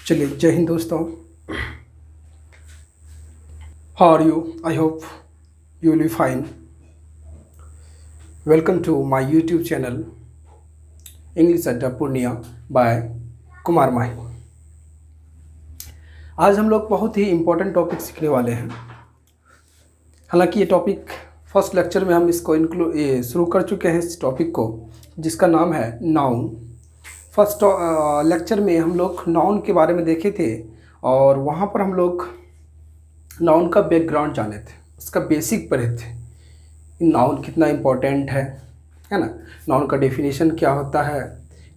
चलिए, जय हिंद दोस्तों। How are you? I hope you will be fine. Welcome to my YouTube channel English Adda Purnia bye Kumar माही। आज हम लोग बहुत ही इम्पोर्टेंट टॉपिक सीखने वाले हैं। हालांकि ये टॉपिक फर्स्ट लेक्चर में हम इसको शुरू कर चुके हैं, इस टॉपिक को, जिसका नाम है नाउन। फर्स्ट लेक्चर में हम लोग नाउन के बारे में देखे थे और वहाँ पर हम लोग नाउन का बैकग्राउंड जाने थे, उसका बेसिक पढ़े थे। नाउन कितना इम्पोर्टेंट है ना। नाउन का डेफिनेशन क्या होता है,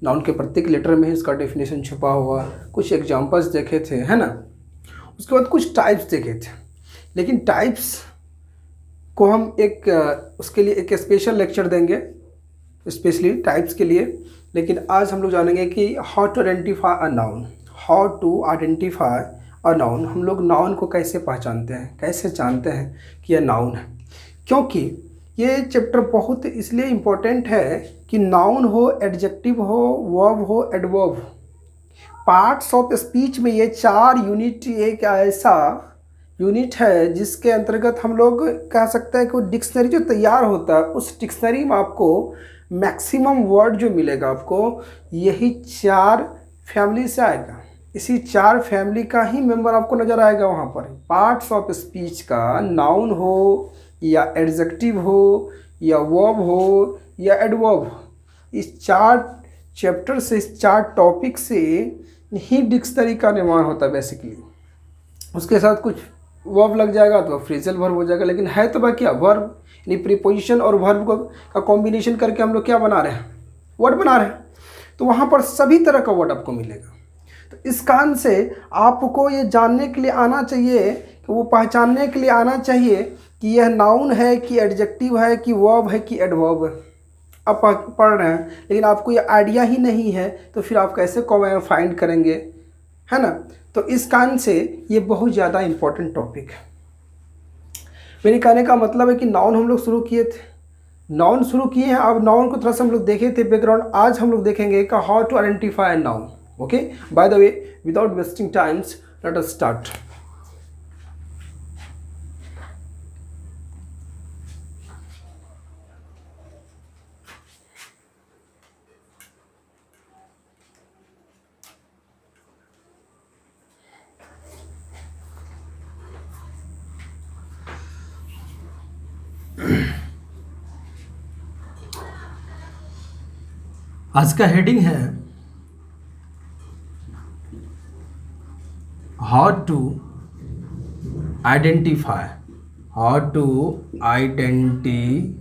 नाउन के प्रत्येक लेटर में इसका डेफिनेशन छुपा हुआ, कुछ एग्जांपल्स देखे थे, है ना। उसके बाद कुछ टाइप्स देखे थे, लेकिन टाइप्स को हम उसके लिए एक स्पेशल लेक्चर देंगे स्पेशली टाइप्स के लिए। लेकिन आज हम लोग जानेंगे कि how to identify a noun. How to identify a noun, हम लोग नाउन को कैसे पहचानते हैं, कैसे जानते हैं कि यह नाउन है। क्योंकि ये चैप्टर बहुत इसलिए इम्पोर्टेंट है कि नाउन हो, एडजेक्टिव हो, वर्ब हो, एडवर्ब, पार्ट्स ऑफ स्पीच में ये चार यूनिट एक ऐसा यूनिट है जिसके अंतर्गत हम लोग कह सकते हैं कि वो डिक्शनरी जो तैयार होता है, उस डिक्शनरी में आपको मैक्सिमम वर्ड जो मिलेगा आपको यही चार फैमिली से आएगा। इसी चार फैमिली का ही मेंबर आपको नज़र आएगा वहाँ पर। पार्ट्स ऑफ स्पीच का नाउन हो या एडजेक्टिव हो या वर्ब हो या एडवर्ब, इस चार चैप्टर से, इस चार टॉपिक से ही डिक्शनरी का निर्माण होता है बेसिकली। उसके साथ कुछ वर्ब लग जाएगा तो फ्रेजल वर्ब हो जाएगा, लेकिन है तो क्या वर्ब, यानी प्रीपोजिशन और वर्ब का कॉम्बिनेशन करके हम लोग क्या बना रहे हैं, वर्ड बना रहे हैं। तो वहाँ पर सभी तरह का वर्ड आपको मिलेगा। तो इस कारण से आपको ये जानने के लिए आना चाहिए, कि वो पहचानने के लिए आना चाहिए कि यह नाउन है कि एडजेक्टिव है कि वर्ब है कि एडवर्ब है। आप पढ़ रहे हैं लेकिन आपको ये आइडिया ही नहीं है, तो फिर आप कैसे फाइंड करेंगे, है ना। तो इस कारण से ये बहुत ज़्यादा इम्पोर्टेंट टॉपिक है। मेरे कहने का मतलब है कि नाउन हम लोग शुरू किए थे, नाउन शुरू किए हैं। अब नाउन को थोड़ा सा हम लोग देखे थे बैकग्राउंड। आज हम लोग देखेंगे कि how to identify noun. Okay, by the way, without wasting times, let us start. आज का हेडिंग है how to identify, how to identify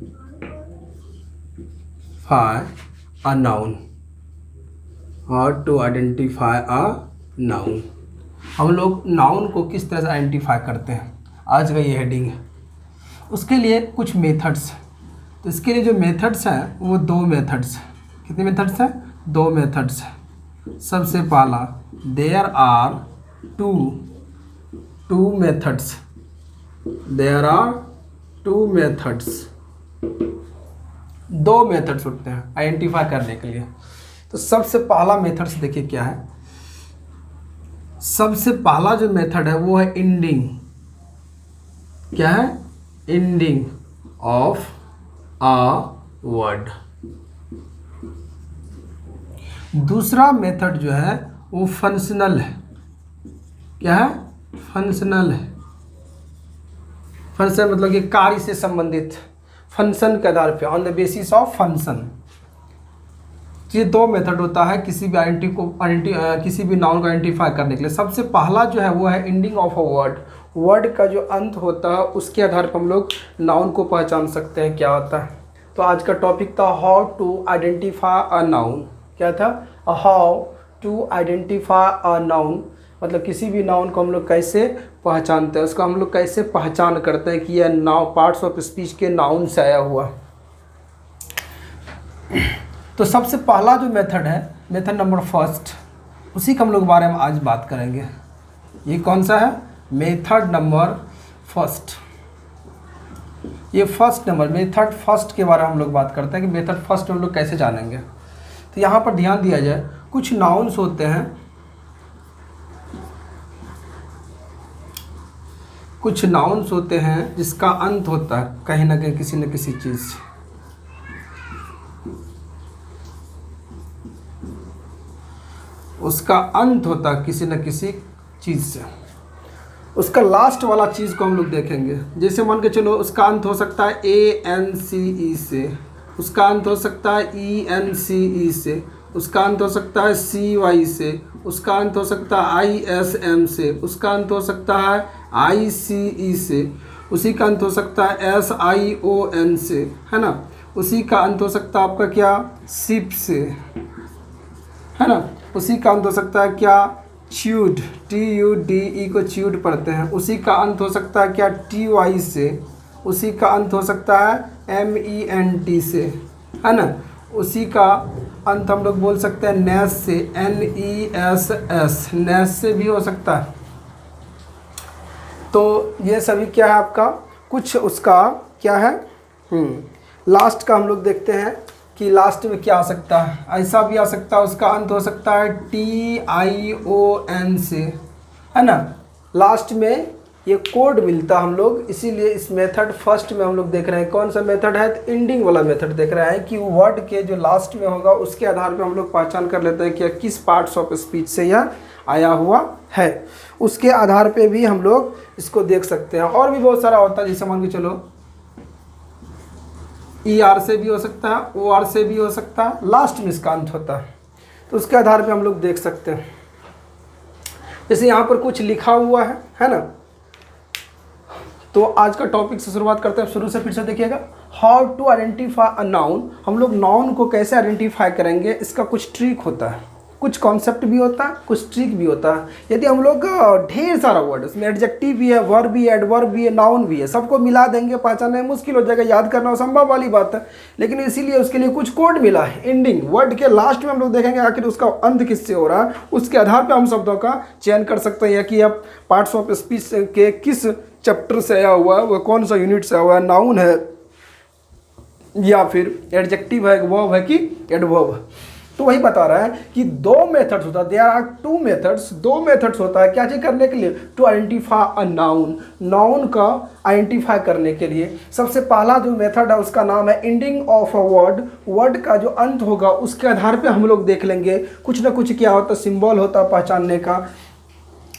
a noun, how to identify a noun. हम लोग नाउन को किस तरह से आइडेंटिफाई करते हैं, आज का ये हेडिंग है। उसके लिए कुछ मेथड्स, तो इसके लिए जो मेथड्स हैं वो दो मेथड्स हैं। कितने मेथड्स हैं? दो मेथड्स हैं। सबसे पहला, there are two methods, there are two methods, दो मेथड्स होते हैं आइडेंटिफाई करने के लिए। तो सबसे पहला मेथड्स देखिए क्या है। सबसे पहला जो मेथड है वो है एंडिंग। क्या है? Ending of a word. दूसरा मेथड जो है वो फंक्शनल है। क्या है? फंक्शनल है। फंक्शन मतलब कि कार्य से संबंधित, फंक्शन के आधार पे, on the basis of function. ये दो मेथड होता है किसी भी किसी भी नाउन को आइडेंटिफाई करने के लिए। सबसे पहला जो है वो है ending of a word. Word का जो अंत होता है उसके आधार पर हम लोग नाउन को पहचान सकते हैं क्या होता है। तो आज का टॉपिक था how to identify a noun. क्या था? How to identify a noun, मतलब किसी भी नाउन को हम लोग कैसे पहचानते हैं, उसको हम लोग कैसे पहचान करते हैं कि यह नाउन पार्ट्स ऑफ स्पीच के नाउन से आया हुआ। तो सबसे पहला जो मेथड है, मेथड नंबर फर्स्ट, उसी का हम लोग बारे में आज बात करेंगे। ये कौन सा है? Method number first. ये फर्स्ट नंबर मेथड फर्स्ट के बारे में हम लोग बात करते हैं कि मेथड फर्स्ट हम लोग कैसे जानेंगे। तो यहाँ पर ध्यान दिया जाए, कुछ नाउन्स होते हैं कुछ नाउन्स होते हैं जिसका अंत होता है कहीं ना कहीं किसी न किसी चीज़ से। उसका अंत होता है किसी न किसी चीज़ से। उसका लास्ट वाला चीज़ को हम लोग देखेंगे। जैसे मान के चलो उसका अंत हो सकता है ANCE से, उसका अंत हो सकता है ENCE से, उसका अंत हो सकता है CY से, उसका अंत हो सकता है ISM से, उसका अंत हो सकता है ICE से, उसी का अंत हो सकता है SION से, है ना। उसी का अंत हो सकता है आपका क्या SIP से, है ना। उसी का अंत हो सकता है क्या च्यूड, TUDE को च्यूड पढ़ते हैं। उसी का अंत हो सकता है क्या TY से, उसी का अंत हो सकता है MENT से, है ना। उसी का अंत हम लोग बोल सकते हैं NES से, NESS, NES से भी हो सकता है। तो ये सभी क्या है आपका कुछ उसका क्या है लास्ट का हम लोग देखते हैं कि लास्ट में क्या आ सकता है। ऐसा भी आ सकता है उसका अंत हो सकता है TION से, है ना। लास्ट में ये कोड मिलता हम लोग, इसीलिए इस मेथड फर्स्ट में हम लोग देख रहे हैं। कौन सा मेथड है? तो एंडिंग वाला मेथड देख रहे हैं कि वर्ड के जो लास्ट में होगा उसके आधार पे हम लोग पहचान कर लेते हैं कि किस पार्ट्स ऑफ स्पीच से यह आया हुआ है। उसके आधार पे भी हम लोग इसको देख सकते हैं। और भी बहुत सारा होता है, जैसे मान के चलो ER से भी हो सकता है, OR से भी हो सकता है, लास्ट में इसका अंत होता है। तो उसके आधार पे हम लोग देख सकते हैं। जैसे यहाँ पर कुछ लिखा हुआ है ना। तो आज का टॉपिक से शुरुआत करते हैं, शुरू से फिर से देखिएगा। How to identify a noun. हम लोग नाउन को कैसे आइडेंटिफाई करेंगे, इसका कुछ ट्रिक होता है, कुछ कॉन्सेप्ट भी होता है, कुछ ट्रिक भी होता है। यदि हम लोग ढेर सारा वर्ड, उसमें एडजेक्टिव भी है, वर्ब भी है, एडवर्ब भी है, नाउन भी है, सबको मिला देंगे, पहचानने में मुश्किल हो जाएगा, याद करना असंभव वाली बात है। लेकिन इसीलिए उसके लिए कुछ कोड मिला है। एंडिंग वर्ड के लास्ट में हम लोग देखेंगे आखिर उसका अंत किससे हो रहा है, उसके आधार पर हम शब्दों का चयन कर सकते हैं कि अब पार्ट्स ऑफ स्पीच के किस चैप्टर से आया हुआ है, वह कौन सा यूनिट से आया हुआ है, नाउन है या फिर एडजेक्टिव है, वर्ब है कि एडवर्ब। तो वही बता रहा है कि दो मेथड्स होता है, देयर आर टू मेथड्स, दो मेथड्स होता है क्या चीज करने के लिए, to identify a noun, noun का आइडेंटिफाई करने के लिए। सबसे पहला जो मेथड है उसका नाम है ending of a word, word का जो अंत होगा उसके आधार पे हम लोग देख लेंगे कुछ ना कुछ क्या होता है, सिंबल होता है पहचानने का।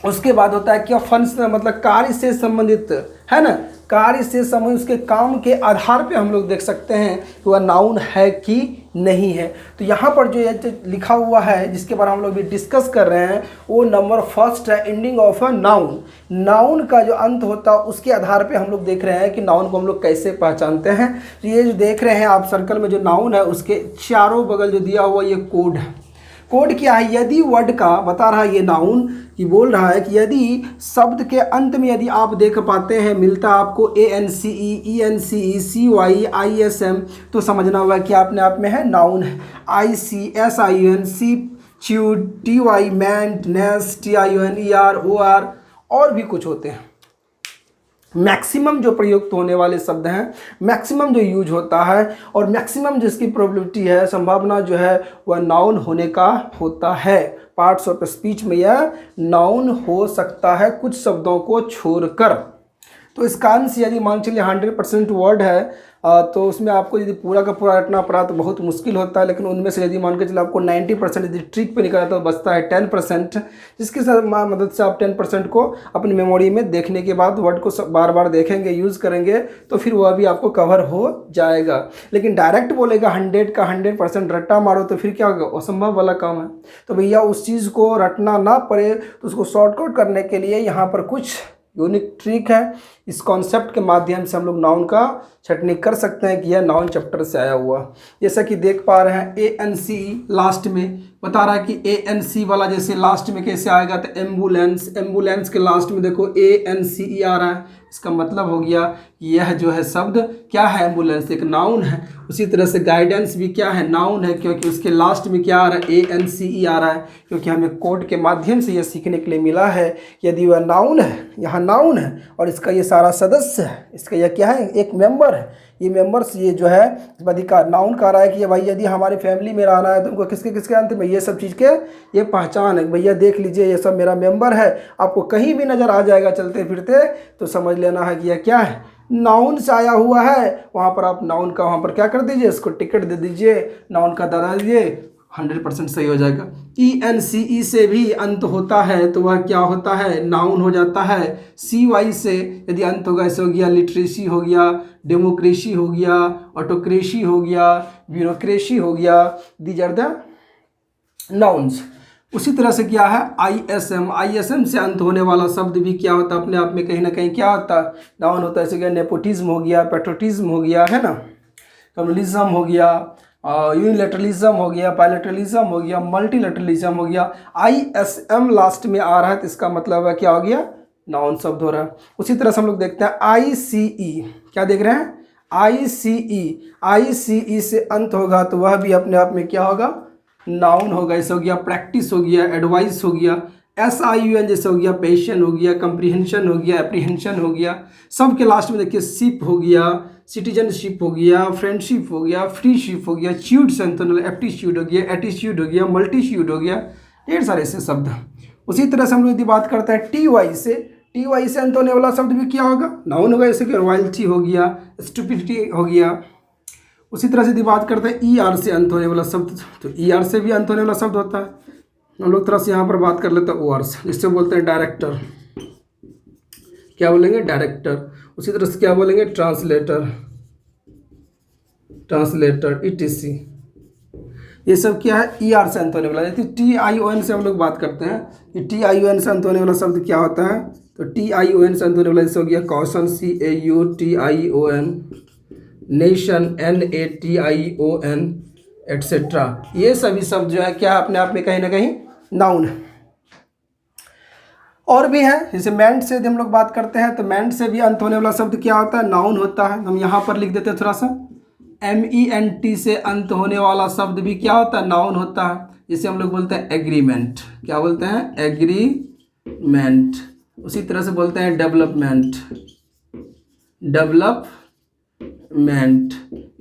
उसके बाद होता है क्या फंक्शन, मतलब कार्य से संबंधित, है ना, कार्य से संबंधित उसके काम के आधार पे हम लोग देख सकते हैं कि वह नाउन है कि नहीं है। तो यहाँ पर जो ये लिखा हुआ है जिसके बारे में हम लोग भी डिस्कस कर रहे हैं वो नंबर फर्स्ट है, ending of a noun. Noun का जो अंत होता है उसके आधार पे हम लोग देख रहे हैं कि नाउन को हम लोग कैसे पहचानते हैं। तो ये जो देख रहे हैं आप सर्कल में जो नाउन है उसके चारों बगल जो दिया हुआ ये कोड है। कोड क्या है, यदि वर्ड का बता रहा है ये नाउन कि बोल रहा है कि यदि शब्द के अंत में यदि आप देख पाते हैं मिलता आपको ANCE, ENCE, CY, ISM, तो समझना होगा कि अपने आप में है नाउन है। ICSION, SIP, chewed, TY, MENT, NES, TION, ER, OR और भी कुछ होते हैं। मैक्सिमम जो प्रयुक्त होने वाले शब्द हैं, मैक्सिमम जो यूज होता है और मैक्सिमम जिसकी प्रोबेबिलिटी है, संभावना जो है वह नाउन होने का होता है। पार्ट्स ऑफ स्पीच में यह नाउन हो सकता है कुछ शब्दों को छोड़कर। तो इसका अंश यदि मान चलिए 100% वर्ड है तो उसमें आपको यदि पूरा का पूरा रटना पड़ा तो बहुत मुश्किल होता है। लेकिन उनमें से यदि मान के चलिए आपको 90% यदि ट्रिक पे निकाला तो बचता है 10%, जिसकी मदद से आप 10% को अपनी मेमोरी में देखने के बाद वर्ड को बार बार देखेंगे, यूज़ करेंगे तो फिर वह भी आपको कवर हो जाएगा। लेकिन डायरेक्ट बोलेगा 100 का 100% रट्टा मारो तो फिर क्या होगा, असंभव वाला काम है। तो भैया उस चीज़ को रटना ना पड़े तो उसको शॉर्टकट करने के लिए यहाँ पर कुछ यूनिक ट्रिक है। इस कॉन्सेप्ट के माध्यम से हम लोग नाउन का छटनी कर सकते हैं कि यह नाउन चैप्टर से आया हुआ। जैसा कि देख पा रहे हैं ANCE लास्ट में बता रहा है कि ANC वाला जैसे लास्ट में कैसे आएगा, तो एम्बुलेंस, एम्बुलेंस के लास्ट में देखो ANCE आ रहा है। इसका मतलब हो गया यह जो है शब्द क्या है, एम्बुलेंस एक नाउन है। उसी तरह से गाइडेंस भी क्या है, नाउन है, क्योंकि उसके लास्ट में क्या आ रहा है, ANCE आ रहा है, क्योंकि हमें कोड के माध्यम से यह सीखने के लिए मिला है यदि वह नाउन है, यहाँ नाउन है और इसका ये सारा सारा सदस्य है, इसका यह क्या है, एक मेंबर है। ये मेंबर्स, ये जो है अधिकार, नाउन कह रहा है कि भाई यदि हमारी फैमिली में रहना है तो उनको किसके किसके अंत में, ये सब चीज़ के ये पहचान है। भैया देख लीजिए ये सब मेरा मेंबर है, आपको कहीं भी नज़र आ जाएगा चलते फिरते तो समझ लेना है कि यह क्या है, नाउन से आया हुआ है। वहाँ पर आप नाउन का वहाँ पर क्या कर दीजिए, इसको टिकट दे दीजिए, नाउन का दादा दीजिए, 100% सही हो जाएगा। ENCE से भी अंत होता है तो वह क्या होता है, नाउन हो जाता है। CY से यदि अंत होगा, ऐसे हो गया लिटरेसी हो गया, डेमोक्रेसी हो गया, ऑटोक्रेसी हो गया, ब्यूरोक्रेसी हो गया, दीज आर द नाउन्स। उसी तरह से क्या है, ISM से अंत होने वाला शब्द भी क्या होता है, अपने आप में कहीं ना कहीं क्या होता है, नाउन होता है। जैसे क्या, नेपोटिज्म हो गया, पेट्रोटिज्म हो गया, है ना, कम्युनलिज्म हो गया, यूनिलेटरलिज्म हो गया, बायलेटरलिज्म हो गया, मल्टीलेटरलिज्म हो गया। ISM लास्ट में आ रहा है तो इसका मतलब है क्या हो गया, नाउन शब्द हो रहा है। उसी तरह से हम लोग देखते हैं ICE, क्या देख रहे हैं, ICE से अंत होगा तो वह भी अपने आप में क्या होगा, नाउन होगा। ऐसा हो गया प्रैक्टिस हो गया, एडवाइस हो गया। SIUN जैसे हो गया पैशन हो गया, कंप्रीहेंशन हो गया, एप्रीहेंशन हो गया। सबके लास्ट में देखिए शिप हो गया, सिटीजनशिप हो गया, फ्रेंडशिप हो गया, फ्रीशिप हो गया, च्यूड से अंत होने, एप्टीट्यूड हो गया, एटीट्यूड हो गया, मल्टीट्यूड हो गया, ढेर सारे ऐसे शब्द। उसी तरह से हम लोग यदि बात करते हैं TY से अंत होने वाला शब्द भी क्या होगा, नाउन होगा। जैसे कि रॉयल्टी हो गया, स्टुपिडिटी हो गया। उसी तरह से यदि बात करते हैं ER से अंत होने वाला शब्द, तो ER से भी अंत होने वाला शब्द होता है। हम लोग थोड़ा सा यहाँ पर बात कर लेते हैं OR से, जिससे बोलते हैं डायरेक्टर, क्या बोलेंगे, डायरेक्टर। उसी तरह से क्या बोलेंगे, ट्रांसलेटर, ETC। ये सब क्या है, ER से अंत होने वाला। यदि TION से हम लोग बात करते हैं कि TION से अंत होने वाला शब्द क्या होता है, तो TION से अंत होने वाला जैसे हो गया caution, CAUTION, nation, NATION, etcetera. ये सभी शब्द जो है क्या अपने आप में कहीं ना कहीं नाउन है। और भी है, जैसे मैंट से यदि हम लोग बात करते हैं तो मैंट से भी अंत होने वाला शब्द क्या होता है, नाउन होता है। हम यहाँ पर लिख देते हैं थोड़ा सा, MENT से अंत होने वाला शब्द भी क्या होता है, नाउन होता है। जिसे हम लोग बोलते हैं एग्रीमेंट, क्या बोलते हैं, एग्रीमेंट। उसी तरह से बोलते हैं डेवलपमेंट,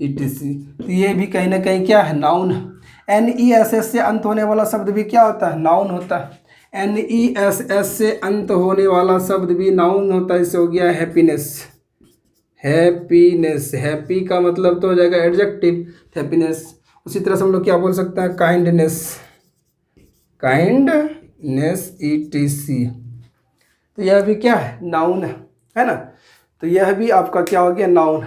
ETC। तो ये भी कहीं ना कहीं क्या है, नाउन है। NESS से अंत होने वाला शब्द भी क्या होता है, नाउन होता है। NESS से अंत होने वाला शब्द भी नाउन होता है। इसे हो गया हैप्पीनेस, हैप्पी का मतलब तो हो जाएगा एडजेक्टिव, हैप्पीनेस। उसी तरह से हम लोग क्या बोल सकते हैं, काइंडनेस, ETC। तो यह भी क्या है, नाउन है ना। तो यह भी आपका क्या हो गया, नाउन।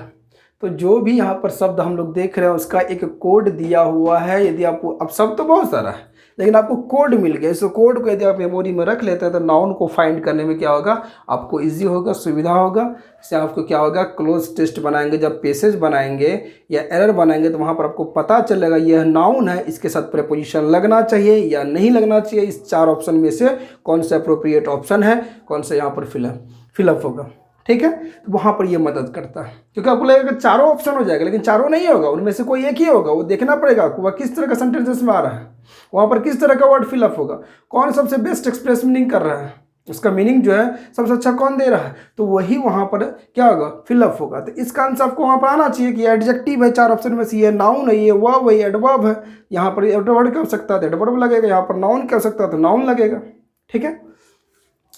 तो जो भी यहाँ पर शब्द हम लोग देख रहे हैं उसका एक कोड दिया हुआ है। यदि आपको, अब शब्द तो बहुत सारा है लेकिन आपको कोड मिल गया, इस कोड को यदि आप मेमोरी में रख लेते हैं तो नाउन को फाइंड करने में क्या होगा, आपको इजी होगा, सुविधा होगा। इससे आपको क्या होगा, क्लोज टेस्ट बनाएंगे, जब पेसेज बनाएंगे या एरर बनाएंगे तो वहाँ पर आपको पता चलेगा यह नाउन है, इसके साथ प्रीपोजिशन लगना चाहिए या नहीं लगना चाहिए। इस 4 ऑप्शन में से कौन सा अप्रोप्रिएट ऑप्शन है, कौन सा यहाँ पर फिलअप होगा, ठीक है। तो वहाँ पर ये मदद करता है, क्योंकि आपको लगेगा कि चारों ऑप्शन हो जाएगा, लेकिन चारों नहीं होगा, उनमें से कोई एक ही होगा। वो देखना पड़ेगा आपको वह किस तरह का सेंटेंसेस में आ रहा है, वहाँ पर किस तरह का वर्ड फिलअप होगा, कौन सबसे बेस्ट एक्सप्रेस मीनिंग कर रहा है, उसका मीनिंग जो है सबसे अच्छा कौन दे रहा है, तो वही वहाँ पर क्या होगा, फिलअप होगा। तो इसका आंसर आपको वहाँ पर आना चाहिए कि एडजेक्टिव है 4 ऑप्शन में से, ये नाउन है, ये वर्ब है, ये एडवर्ब है। यहाँ पर एडवर्ब क्या हो सकता है, एडवर्ब लगेगा। यहाँ पर नाउन क्या हो सकता है, तो नाउन लगेगा, ठीक है।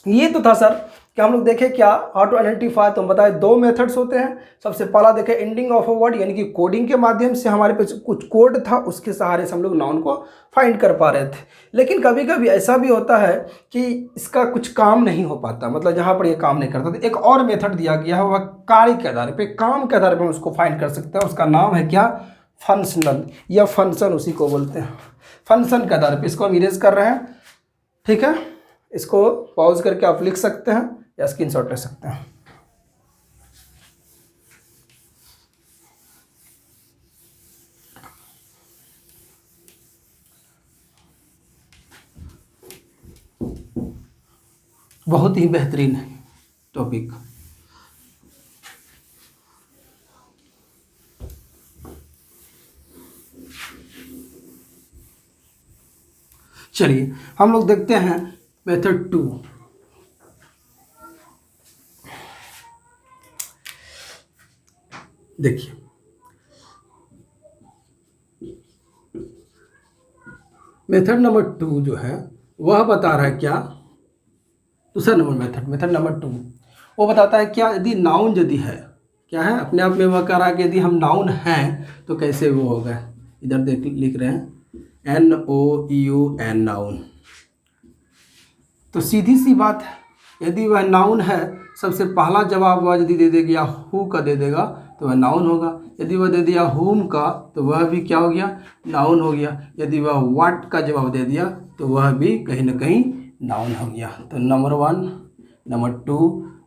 ये तो था सर कि हम लोग देखें क्या, हाउ टू आइडेंटिफाई। तो हम बताए 2 मेथड्स होते हैं। सबसे पहला देखें एंडिंग ऑफ अ वर्ड, यानी कि कोडिंग के माध्यम से हमारे पास कुछ कोड था, उसके सहारे से हम लोग नाउन को फाइंड कर पा रहे थे। लेकिन कभी कभी ऐसा भी होता है कि इसका कुछ काम नहीं हो पाता, मतलब जहाँ पर ये काम नहीं करता, तो एक और मेथड दिया गया है, वह कार्य के आधार पर, काम के आधार पर हम उसको फाइंड कर सकते हैं। उसका नाम है क्या, फंक्शनल या फंक्शन, उसी को बोलते हैं। फंक्शन के आधार पर इसको हम इरेज कर रहे हैं, ठीक है। इसको पॉज करके आप लिख सकते हैं या स्क्रीनशॉट ले सकते हैं। बहुत ही बेहतरीन है टॉपिक। चलिए हम लोग देखते हैं मेथड 2। देखिए मेथड नंबर 2 जो है वह बता रहा है क्या, दूसरा नंबर मेथड नंबर 2 वो बताता है क्या, यदि नाउन यदि है, क्या है अपने आप में वह कह रहा है कि यदि हम नाउन हैं तो कैसे वो होगा। इधर देख लिख रहे हैं NOUN नाउन। तो सीधी सी बात है, यदि वह नाउन है सबसे पहला जवाब वह यदि दे देगा हु का दे देगा तो वह नाउन होगा। यदि वह दे दिया हुम का तो वह भी क्या हो गया, नाउन हो गया। यदि वह व्हाट का जवाब दे दिया तो वह भी कहीं ना कहीं नाउन हो गया। तो नंबर 1, नंबर 2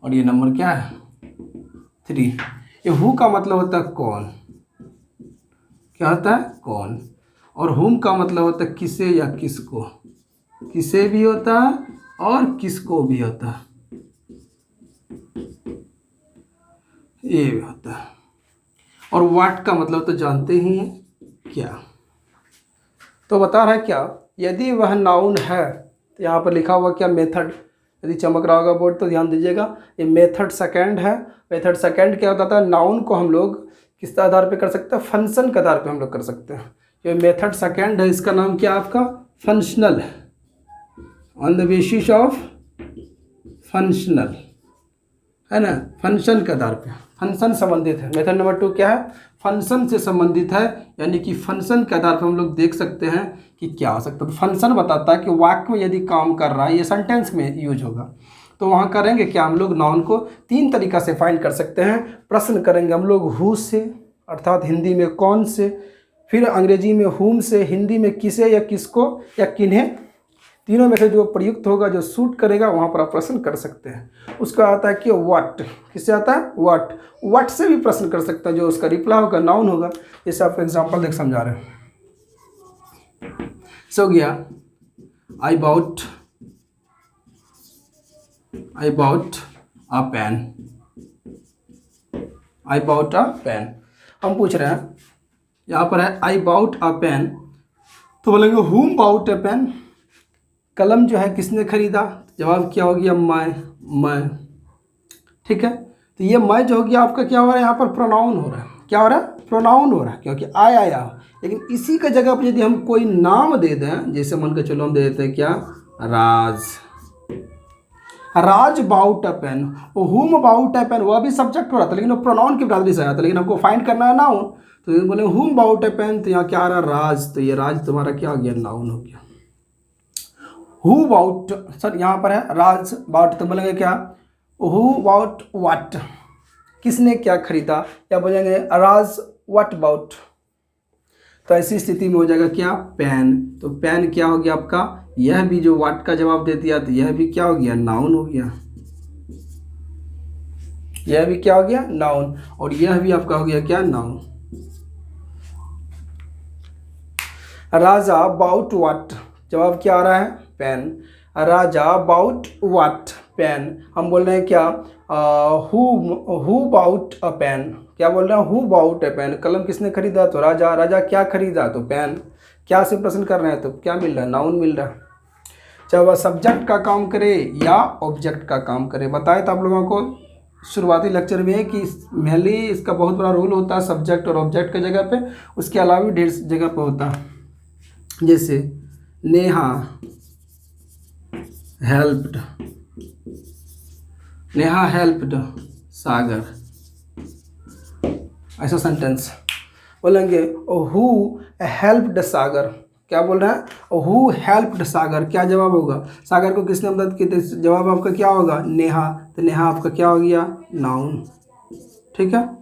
और ये नंबर क्या है 3। ये हु का मतलब होता है कौन, क्या होता है कौन, और हुम का मतलब होता है किसे या किसको, किसे भी होता है और किसको भी होता है, ये भी होता है। और व्हाट का मतलब तो जानते ही हैं क्या। तो बता रहा है क्या, यदि वह नाउन है तो यहाँ पर लिखा हुआ क्या मेथड, यदि चमक रहा होगा बोर्ड तो ध्यान दीजिएगा, ये मेथड सेकंड है। मेथड सेकंड क्या होता है, नाउन को हम लोग किस आधार पे कर सकते हैं, फंक्शन के आधार पे हम लोग कर सकते हैं। ये मेथड सेकंड है, इसका नाम क्या आपका फंक्शनल है, on the basis of functional, है ना, फंक्शन के आधार पे, फंक्शन संबंधित है। मेथड नंबर 2 क्या है, फंक्शन से संबंधित है, यानी कि फंक्शन के आधार पर हम लोग देख सकते हैं कि क्या हो सकता है। तो फंक्शन बताता है कि वाक्य में यदि काम कर रहा है, ये सेंटेंस में यूज होगा, तो वहाँ करेंगे क्या, हम लोग नाउन को 3 तरीका से फाइंड कर सकते हैं। प्रश्न करेंगे हम लोग हु से, अर्थात हिंदी में कौन से, फिर अंग्रेजी में हुम से, हिंदी में किसे या किसको या किन्हें, तीनों में से जो प्रयुक्त होगा, जो सूट करेगा वहाँ पर आप प्रश्न कर सकते हैं। उसका आता है कि व्हाट, किससे आता है व्हाट, व्हाट से भी प्रश्न कर सकते हैं, जो उसका रिप्लाई होगा नाउन होगा। जैसे आपको एग्जांपल देख समझा रहे हैं। सो गया I bought a pen, I bought a pen. हम पूछ रहे हैं, यहाँ पर है आई बाउट अ पेन, तो बोलेंगे हुम बाउट अ पेन, कलम जो है किसने खरीदा, जवाब क्या हो गया मैं। ठीक है, तो ये मैं जो हो गया आपका क्या हो रहा है, यहाँ पर प्रोनाउन हो रहा है, क्या हो रहा है प्रोनाउन हो रहा है, क्योंकि आया। लेकिन इसी का जगह पर यदि हम कोई नाम दे दें, जैसे मन के चलो हम दे देते हैं क्या, राज बाउट अ पेन, हुम बाउट अ पेन, वह भी सब्जेक्ट हो रहा था लेकिन वो प्रोनाउन की बराबरी से आया था, लेकिन हमको फाइंड करना है नाउन, तो बोले हुम बाउट अ पेन, तो यहाँ क्या आ रहा है राज, तो ये राज तुम्हारा क्या हो गया, नाउन हो गया। हु बाउट, सर यहाँ पर है राज बाउट, तो बोलेंगे क्या हु बाउट व्हाट, किसने क्या खरीदा, या बोलेंगे राज व्हाट बाउट, तो ऐसी स्थिति में हो जाएगा क्या पेन। तो पेन क्या हो गया आपका, यह भी जो व्हाट का जवाब दे दिया तो यह भी क्या हो गया, नाउन हो गया, यह भी क्या हो गया नाउन, और यह भी आपका हो गया क्या नाउन। राजा बाउट व्हाट, जवाब क्या आ रहा है pen, Raja bought what pen, हम बोल रहे हैं क्या हु बाउट अ पेन, क्या बोल रहे हैं हु बाउट अ पेन, कलम किसने खरीदा तो राजा क्या खरीदा तो पेन, क्या से प्रश्न कर रहे हैं तो क्या मिल रहा है, नाउन मिल रहा है। चाहे वह सब्जेक्ट का काम करे या ऑब्जेक्ट का काम करे। बताए तो आप लोगों को शुरुआती लेक्चर में है कि मेनली इसका बहुत बड़ा रोल होता है सब्जेक्ट और ऑब्जेक्ट के जगह पे, उसके अलावा भी ढेर जगह पे होता है। जैसे नेहा हेल्प्ड सागर, ऐसा सेंटेंस बोलेंगे हु हेल्प्ड सागर, क्या बोल रहा है हु हेल्प्ड सागर, क्या जवाब होगा, सागर को किसने मदद की, तो जवाब आपका क्या होगा नेहा, तो नेहा आपका क्या हो गया नाउन। ठीक है,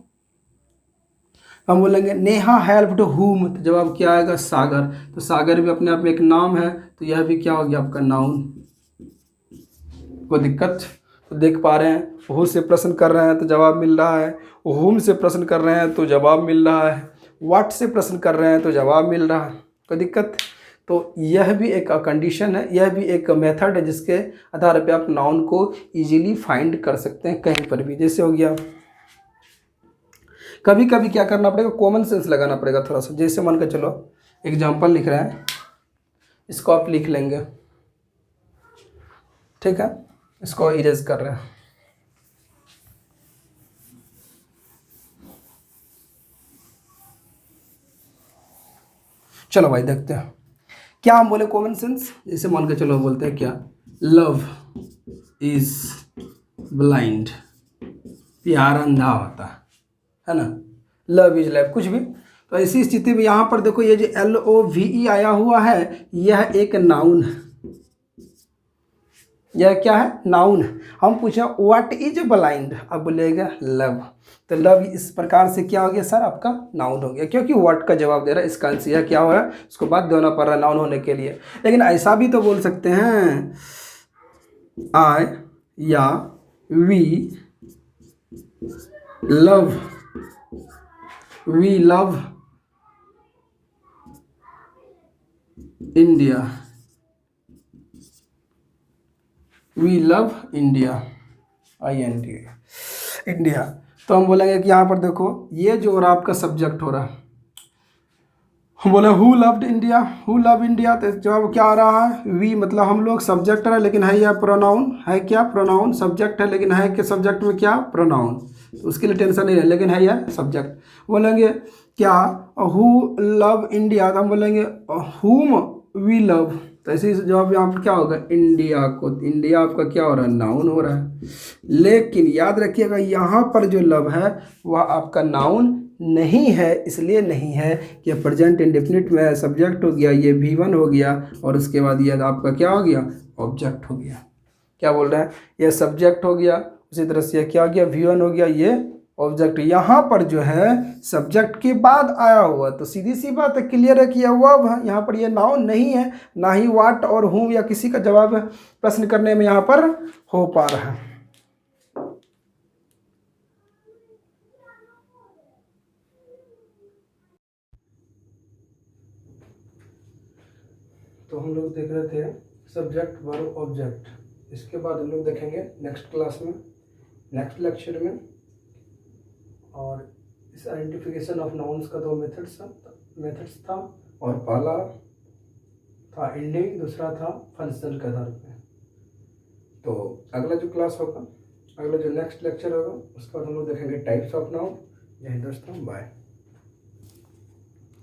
हम बोलेंगे नेहा हेल्प्ड हुम, तो जवाब क्या आएगा सागर, तो सागर भी अपने आप में एक नाम है, तो यह भी क्या हो गया आपका नाउन। कोई दिक्कत, तो देख पा रहे हैं हु से प्रश्न कर रहे हैं तो जवाब मिल रहा है, हुम से प्रश्न कर रहे हैं तो जवाब मिल रहा है, व्हाट से प्रश्न कर रहे हैं तो जवाब मिल रहा है। कोई दिक्कत, तो यह भी एक कंडीशन है, यह भी एक मेथड है जिसके आधार पे आप नाउन को इजीली फाइंड कर सकते हैं कहीं पर भी। जैसे हो गया कभी कभी क्या करना पड़ेगा, कॉमन सेंस लगाना पड़ेगा थोड़ा सा। जैसे मान के चलो एग्जाम्पल लिख रहे हैं, इसको आप लिख लेंगे, ठीक है, इसको इरेज कर रहे हैं। चलो भाई देखते हैं क्या हम बोले कॉमन सेंस। जैसे मान के चलो बोलते हैं क्या, लव इज ब्लाइंड, प्यार अंधा होता है ना, लव इज लाइफ, कुछ भी। तो ऐसी स्थिति में यहाँ पर देखो ये जो LOVE आया हुआ है यह एक नाउन है। यह क्या है, नाउन। हम पूछे व्हाट इज ब्लाइंड, अब बोलेगा लव। तो लव इस प्रकार से क्या हो गया सर, आपका नाउन हो गया, क्योंकि व्हाट का जवाब दे रहा है, इसका आंसर यह क्या हुआ है, उसको बाद देना पड़ रहा है नाउन होने के लिए। लेकिन ऐसा भी तो बोल सकते हैं, आई या we love India, we love India, IND India. तो हम बोलेंगे कि यहाँ पर देखो ये जो हो रहा आपका सब्जेक्ट हो रहा है, हम बोले who loved India, who love India, तो जवाब क्या आ रहा है, वी, मतलब हम लोग सब्जेक्ट है लेकिन है यह प्रोनाउन, है क्या प्रोनाउन, सब्जेक्ट है लेकिन है कि सब्जेक्ट में क्या प्रोनाउन, तो उसके लिए टेंशन नहीं है, लेकिन है यह सब्जेक्ट। बोलेंगे क्या हु लव इंडिया, तो हम बोलेंगे हुम वी लव, तो ऐसे ही जवाब यहाँ पर क्या होगा, इंडिया को। इंडिया आपका क्या हो रहा है, नाउन हो रहा है। लेकिन याद रखिएगा यहाँ पर जो लव है वह आपका नाउन नहीं है, इसलिए नहीं है कि प्रेजेंट इंडेफिनिट में सब्जेक्ट हो गया, ये V1 हो गया, और उसके बाद ये आपका क्या हो गया, ऑब्जेक्ट हो गया। क्या बोल रहे हैं, ये सब्जेक्ट हो गया, उसी तरह से ये क्या हो गया, V1 हो गया, ये ऑब्जेक्ट। यहाँ पर जो है सब्जेक्ट के बाद आया हुआ, तो सीधी सी बात है, क्लियर है कि यह वर्ब है, यहाँ पर ये नाउन नहीं है, ना ही व्हाट और हूँ या किसी का जवाब प्रश्न करने में यहाँ पर हो पा रहा है। तो हम लोग देख रहे थे सब्जेक्ट वर्ब ऑब्जेक्ट। इसके बाद हम लोग देखेंगे नेक्स्ट क्लास में, नेक्स्ट लेक्चर में, और इस आइडेंटिफिकेशन ऑफ नाउन्स का 2 मेथड्स था, और पहला था एंडिंग, दूसरा था फंक्शन के आधार पे। तो अगला जो क्लास होगा, अगला जो नेक्स्ट लेक्चर होगा, उसके बाद हम लोग देखेंगे टाइप्स ऑफ नाउन। यही दोस्तों, बाय।